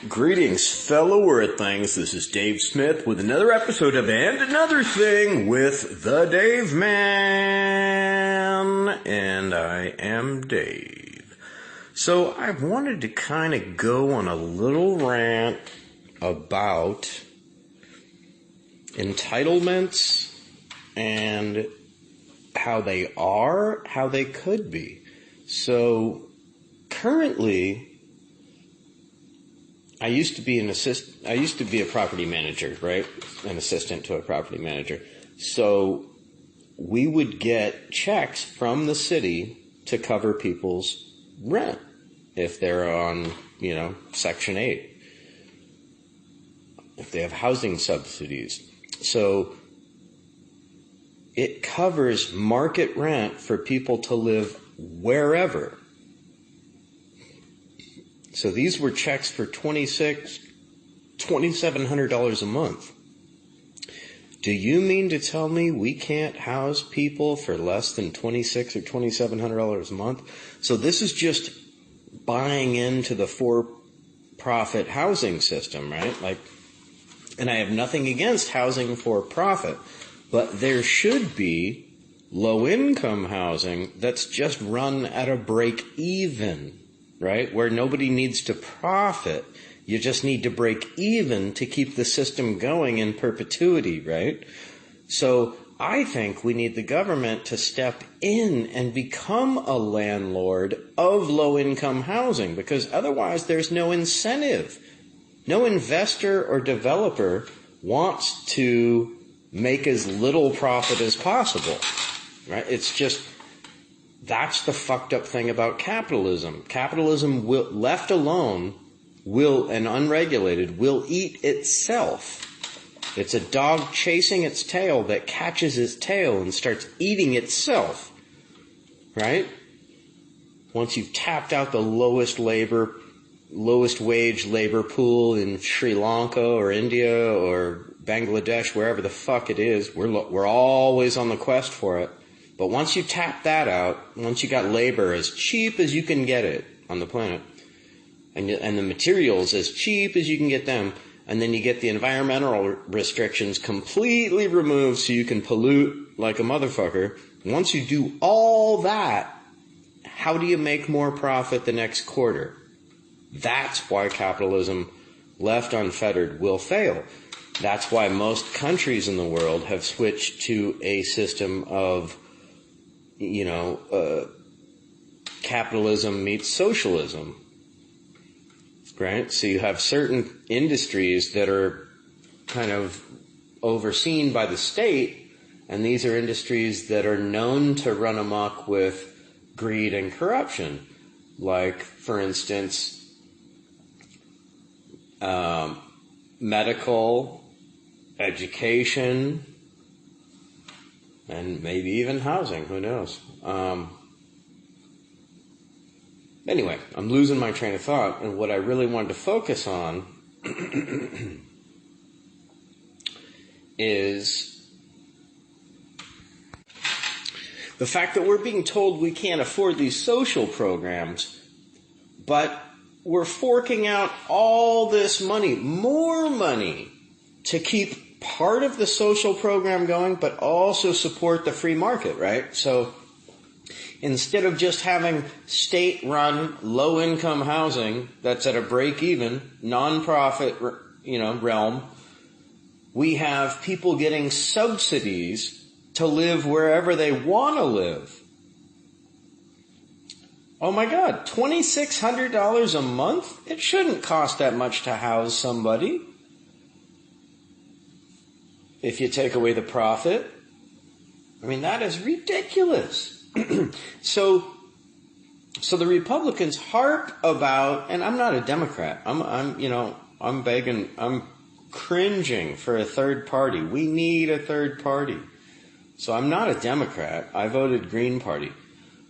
Greetings, fellow Earthlings. This is Dave Smith with another episode of And Another Thing with the Dave Man. And I am Dave. So I wanted to kind of go on a little rant about entitlements and how they are, how they could be. So currently, I used to be a property manager, right? An assistant to a property manager. So we would get checks from the city to cover people's rent if they're on, Section 8. If they have housing subsidies. So it covers market rent for people to live wherever. So these were checks for $2,700 a month. Do you mean to tell me we can't house people for less than $2,600 or $2,700 a month? So this is just buying into the for-profit housing system, right? And I have nothing against housing for profit, but there should be low-income housing that's just run at a break-even. Right? Where nobody needs to profit. You just need to break even to keep the system going in perpetuity, right? So I think we need the government to step in and become a landlord of low-income housing, because otherwise there's no incentive. No investor or developer wants to make as little profit as possible, right? It's just... That's the fucked up thing about capitalism. Capitalism, left alone, and unregulated, will eat itself. It's a dog chasing its tail that catches its tail and starts eating itself. Right? Once you've tapped out the lowest wage labor pool in Sri Lanka or India or Bangladesh, wherever the fuck it is, we're always on the quest for it. But once you tap that out, once you got labor as cheap as you can get it on the planet, and the materials as cheap as you can get them, and then you get the environmental restrictions completely removed so you can pollute like a motherfucker, once you do all that, how do you make more profit the next quarter? That's why capitalism, left unfettered, will fail. That's why most countries in the world have switched to a system of capitalism meets socialism, right? So you have certain industries that are kind of overseen by the state, and these are industries that are known to run amok with greed and corruption. Like, for instance, medical, education, and maybe even housing, who knows. Anyway, I'm losing my train of thought, and what I really wanted to focus on is the fact that we're being told we can't afford these social programs, but we're forking out all this money, more money, to keep part of the social program going, but also support the free market, right? So instead of just having state-run, low-income housing that's at a break-even, non-profit, realm, we have people getting subsidies to live wherever they want to live. Oh my God, $2,600 a month? It shouldn't cost that much to house somebody. If you take away the profit, that is ridiculous. So the Republicans harp about, and I'm not a Democrat. I'm begging, I'm cringing for a third party. We need a third party. So I'm not a Democrat. I voted Green Party.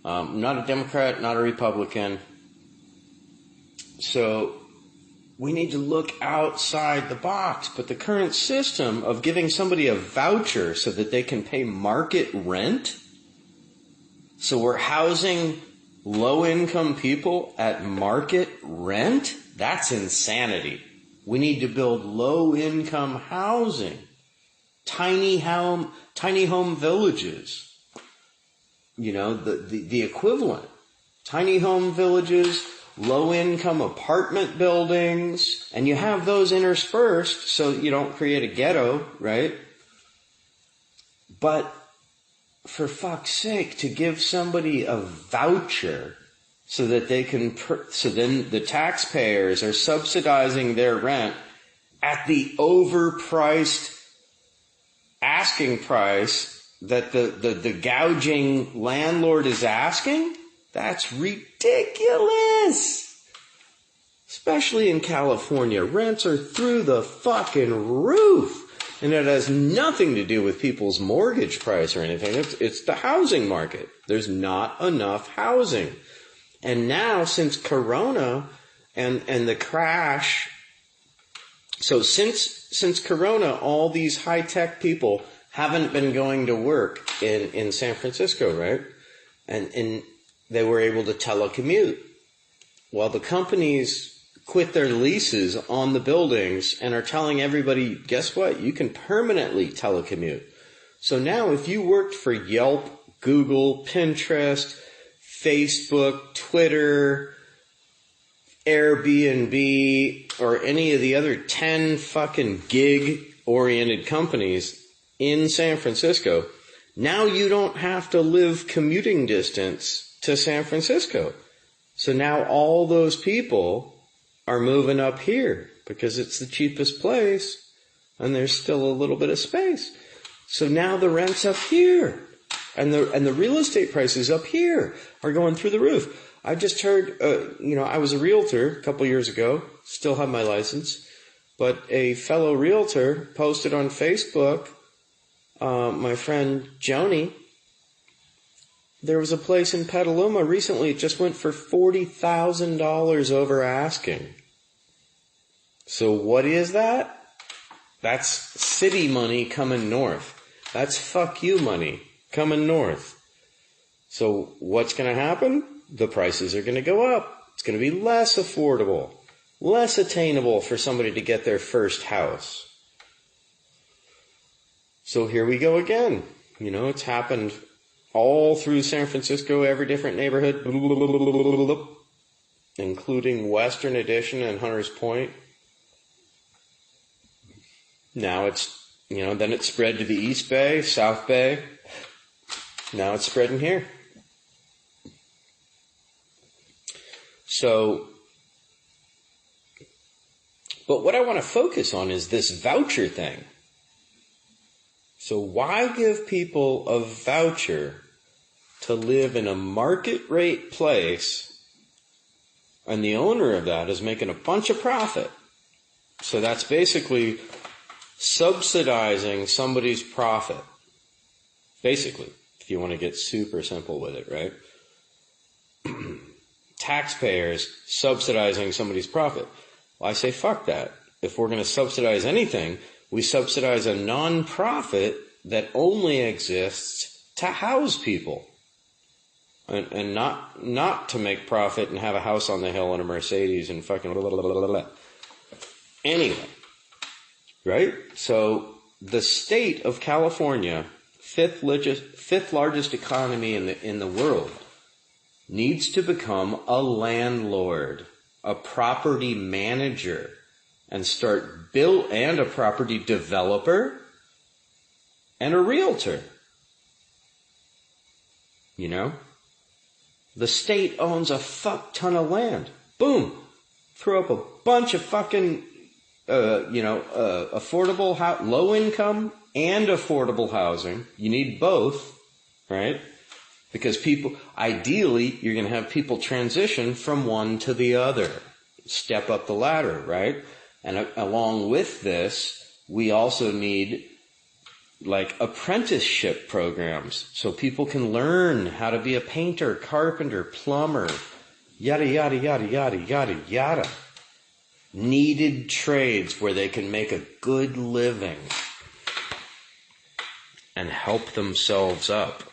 Not a Democrat, not a Republican. So we need to look outside the box. But the current system of giving somebody a voucher so that they can pay market rent, so we're housing low-income people at market rent, That's insanity. We need to build low-income housing, tiny home villages. You know, the equivalent. Tiny home villages, low-income apartment buildings, and you have those interspersed so you don't create a ghetto, right? But for fuck's sake, to give somebody a voucher so that they can, so then the taxpayers are subsidizing their rent at the overpriced asking price that the gouging landlord is asking? That's ridiculous. Especially in California, rents are through the fucking roof. And it has nothing to do with people's mortgage price or anything. It's the housing market. There's not enough housing. And now, since Corona and the crash, so since Corona, all these high-tech people haven't been going to work in San Francisco, right? And they were able to telecommute. Well, the companies quit their leases on the buildings and are telling everybody, guess what? You can permanently telecommute. So now if you worked for Yelp, Google, Pinterest, Facebook, Twitter, Airbnb, or any of the other 10 fucking gig-oriented companies in San Francisco, now you don't have to live commuting distance to San Francisco. So now all those people are moving up here because it's the cheapest place and there's still a little bit of space. So now the rent's up here and the real estate prices up here are going through the roof. I just heard, I was a realtor a couple years ago, still have my license, but a fellow realtor posted on Facebook, my friend Joni, there was a place in Petaluma recently, it just went for $40,000 over asking. So what is that? That's city money coming north. That's fuck you money coming north. So what's going to happen? The prices are going to go up. It's going to be less affordable, less attainable for somebody to get their first house. So here we go again. You know, it's happened all through San Francisco, every different neighborhood, including Western Addition and Hunters Point. Now it's, then it spread to the East Bay, South Bay. Now it's spreading here. So, but what I want to focus on is this voucher thing. So why give people a voucher to live in a market rate place and the owner of that is making a bunch of profit? So that's basically subsidizing somebody's profit. Basically, if you want to get super simple with it, right? Taxpayers subsidizing somebody's profit. Well, I say fuck that. If we're going to subsidize anything, we subsidize a non-profit that only exists to house people. And not to make profit and have a house on the hill and a Mercedes and fucking blah, blah, blah, blah, blah. Anyway, right? So the state of California, fifth largest economy in the world, needs to become a landlord, a property manager, and and a property developer, and a realtor. The state owns a fuck ton of land. Boom. Throw up a bunch of fucking, affordable, low income and affordable housing. You need both, right? Because ideally, you're going to have people transition from one to the other. Step up the ladder, right? And along with this, we also need apprenticeship programs so people can learn how to be a painter, carpenter, plumber, yada, yada, yada, yada, yada, yada. Needed trades where they can make a good living and help themselves up.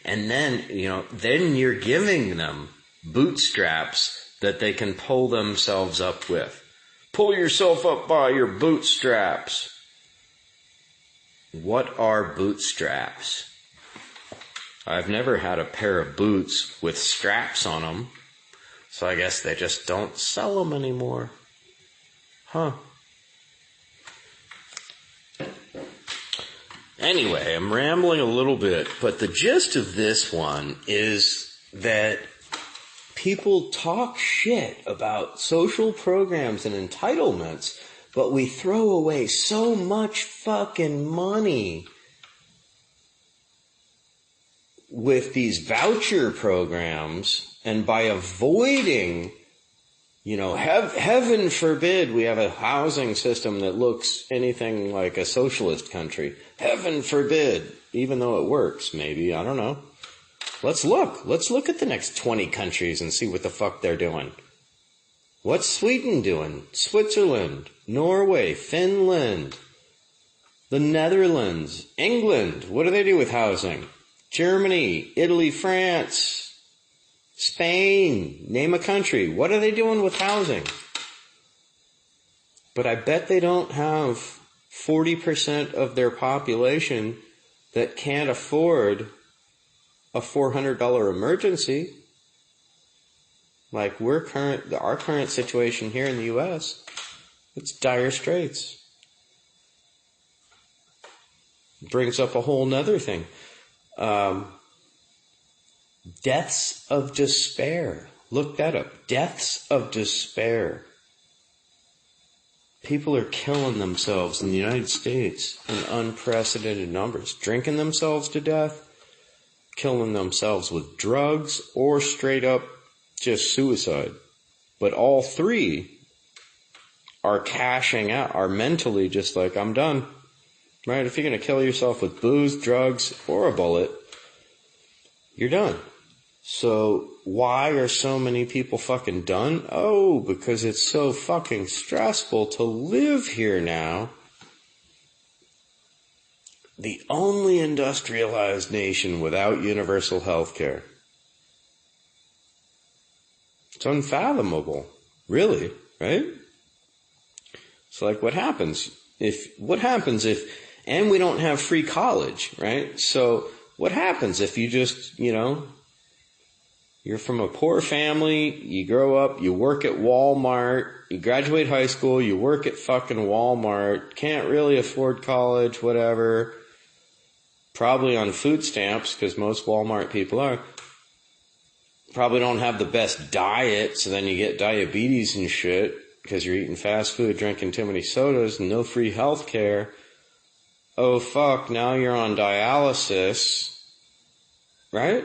And then, then you're giving them bootstraps that they can pull themselves up with. Pull yourself up by your bootstraps. What are bootstraps? I've never had a pair of boots with straps on them, so I guess they just don't sell them anymore. Huh. Anyway, I'm rambling a little bit, but the gist of this one is that people talk shit about social programs and entitlements, but we throw away so much fucking money with these voucher programs, and by avoiding, heaven forbid we have a housing system that looks anything like a socialist country. Heaven forbid, even though it works, maybe, I don't know. Let's look at the next 20 countries and see what the fuck they're doing. What's Sweden doing? Switzerland, Norway, Finland, the Netherlands, England. What do they do with housing? Germany, Italy, France, Spain, name a country. What are they doing with housing? But I bet they don't have 40% of their population that can't afford a $400 emergency. Like our current situation here in the U.S., it's dire straits. Brings up a whole nother thing. Deaths of despair. Look that up. Deaths of despair. People are killing themselves in the United States in unprecedented numbers. Drinking themselves to death, killing themselves with drugs, or straight up just suicide. But all three are cashing out, are mentally just like, I'm done. Right? If you're going to kill yourself with booze, drugs, or a bullet, you're done. So why are so many people fucking done? Oh, because it's so fucking stressful to live here now. The only industrialized nation without universal health care. It's unfathomable. Really, right? It's like what happens if, and we don't have free college, right? So what happens if you just, you're from a poor family, you grow up, you work at Walmart, you graduate high school, you work at fucking Walmart, can't really afford college, whatever, probably on food stamps, because most Walmart people are, probably don't have the best diet, so then you get diabetes and shit, because you're eating fast food, drinking too many sodas, and no free health care. Oh fuck, now you're on dialysis, right?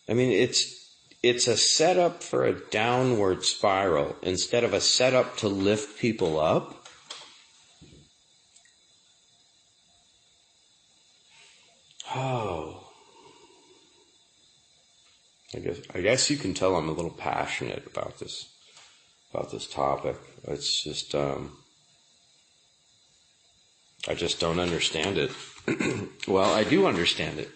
I mean, it's a setup for a downward spiral instead of a setup to lift people up. Oh. I guess you can tell I'm a little passionate about this topic. It's just, I just don't understand it. Well, I do understand it.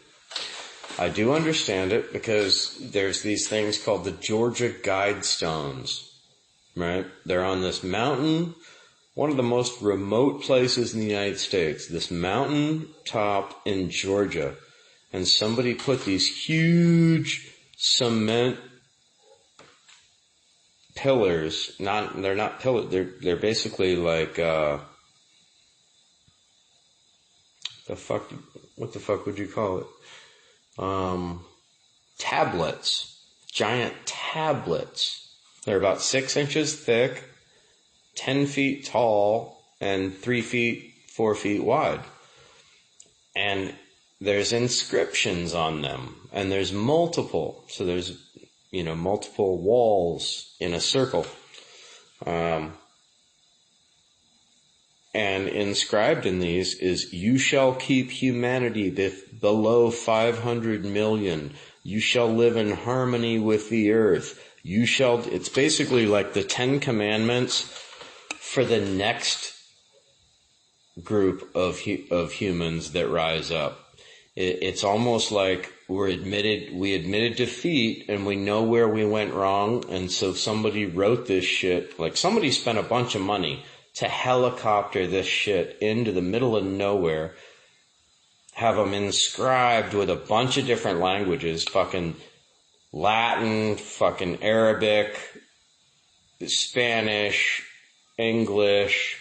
I do understand it because there's these things called the Georgia Guidestones, right? They're on this mountain, one of the most remote places in the United States, this mountain top in Georgia. And somebody put these huge cement pillars, they're not pillars, they're basically like, what the fuck would you call it? Tablets, giant tablets. They're about 6 inches thick, 10 feet tall, and 3 feet, 4 feet wide. And there's inscriptions on them, and there's multiple. So there's, multiple walls in a circle. And inscribed in these is, you shall keep humanity below 500 million. You shall live in harmony with the earth. It's basically like the 10 Commandments for the next group of humans that rise up. It's almost like we admitted defeat, and we know where we went wrong, and so somebody wrote this shit, like somebody spent a bunch of money to helicopter this shit into the middle of nowhere, have them inscribed with a bunch of different languages, fucking Latin, fucking Arabic, Spanish, English.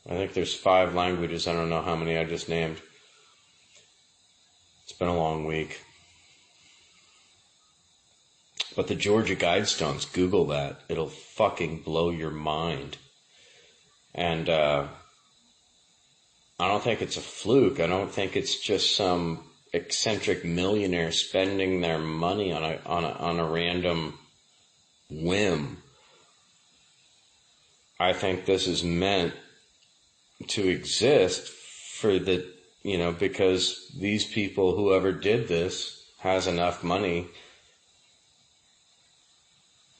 I think there's 5 languages. I don't know how many I just named. It's been a long week. But the Georgia Guidestones, Google that. It'll fucking blow your mind. And I don't think it's a fluke. I don't think it's just some eccentric millionaire spending their money on a random whim. I think this is meant to exist for the, because these people, whoever did this, has enough money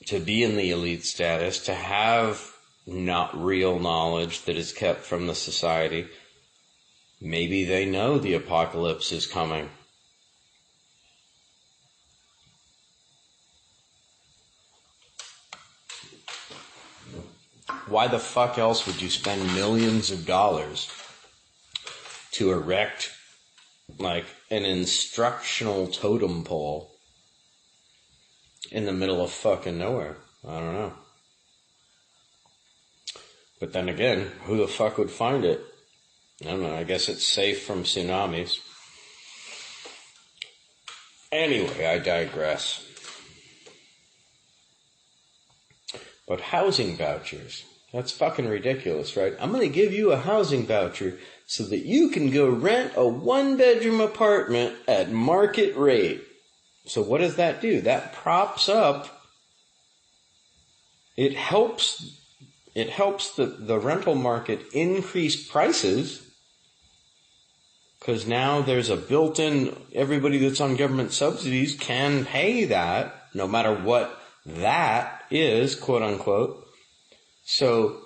to be in the elite status, to have not real knowledge that is kept from the society. Maybe they know the apocalypse is coming. Why the fuck else would you spend millions of dollars to erect like an instructional totem pole in the middle of fucking nowhere? I don't know. But then again, who the fuck would find it? I don't know. I guess it's safe from tsunamis. Anyway, I digress. But housing vouchers. That's fucking ridiculous, right? I'm going to give you a housing voucher so that you can go rent a 1-bedroom apartment at market rate. So what does that do? That props up. It helps the rental market increase prices, because now there's a built-in, everybody that's on government subsidies can pay that, no matter what that is, quote unquote. So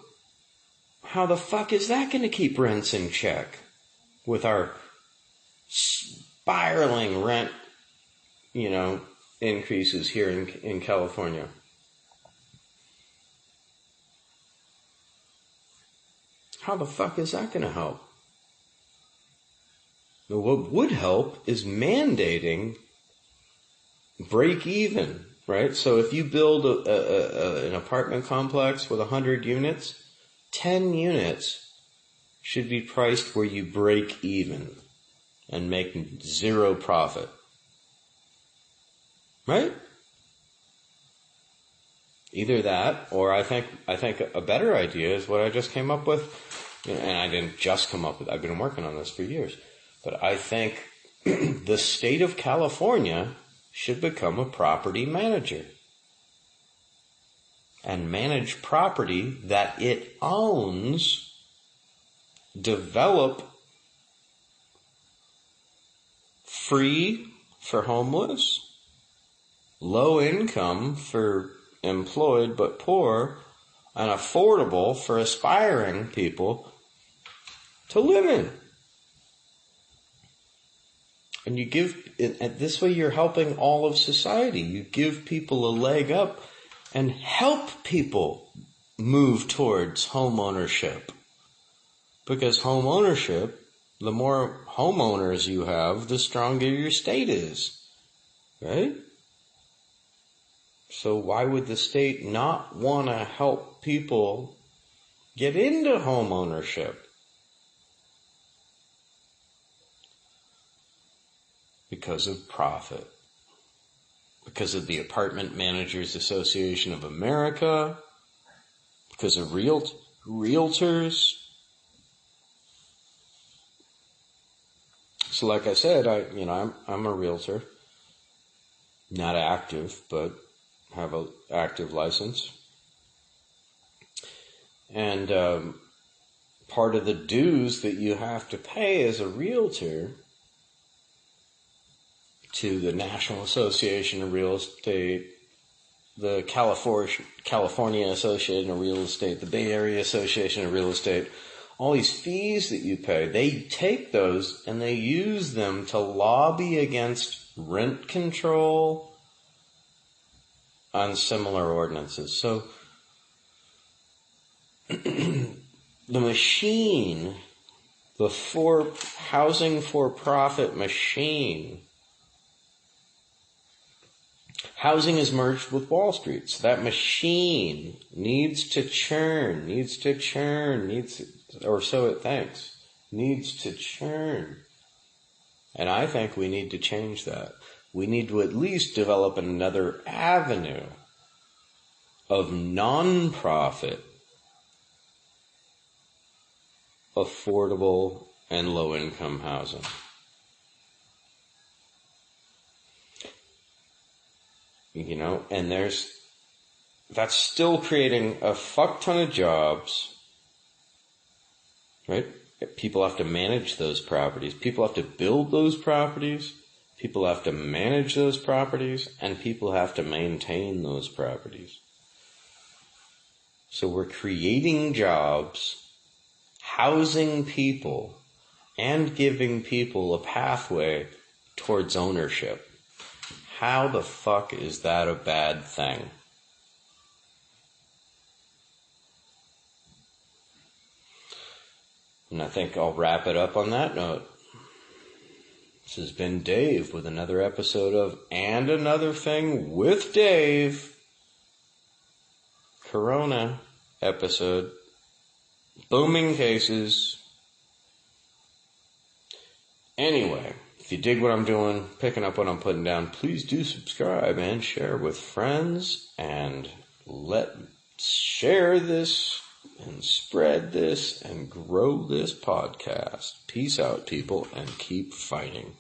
how the fuck is that going to keep rents in check with our spiraling rent, increases here in California? How the fuck is that going to help? What would help is mandating break even, right? So if you build an apartment complex with 100 units, 10 units should be priced where you break even and make zero profit. Right? Either that, or I think a better idea is what I just came up with, and I didn't just come up with, I've been working on this for years, but I think the state of California should become a property manager and manage property that it owns, develop free for homeless, low income for employed but poor, and affordable for aspiring people to live in. And you give, this way you're helping all of society. You give people a leg up and help people move towards home ownership. Because home ownership, the more homeowners you have, the stronger your state is. Right? So why would the state not want to help people get into home ownership? Because of profit. Because of the Apartment Managers Association of America. Because of realtors. So like I said, I'm a realtor. Not active, but have an active license. And part of the dues that you have to pay as a realtor to the National Association of Real Estate, the California Association of Real Estate, the Bay Area Association of Real Estate, all these fees that you pay, they take those and they use them to lobby against rent control on similar ordinances. So the machine, the housing for profit machine, housing is merged with Wall Street. So that machine needs to churn, or so it thinks, needs to churn. And I think we need to change that. We need to at least develop another avenue of non-profit, affordable, and low-income housing. You know, and that's still creating a fuck ton of jobs, right? People have to manage those properties. People have to build those properties. People have to manage those properties. And people have to maintain those properties. So we're creating jobs, housing people, and giving people a pathway towards ownership. How the fuck is that a bad thing? And I think I'll wrap it up on that note. This has been Dave with another episode of And Another Thing with Dave. Corona episode. Booming cases. Anyway, if you dig what I'm doing, picking up what I'm putting down, please do subscribe and share with friends, and share this and spread this and grow this podcast. Peace out, people, and keep fighting.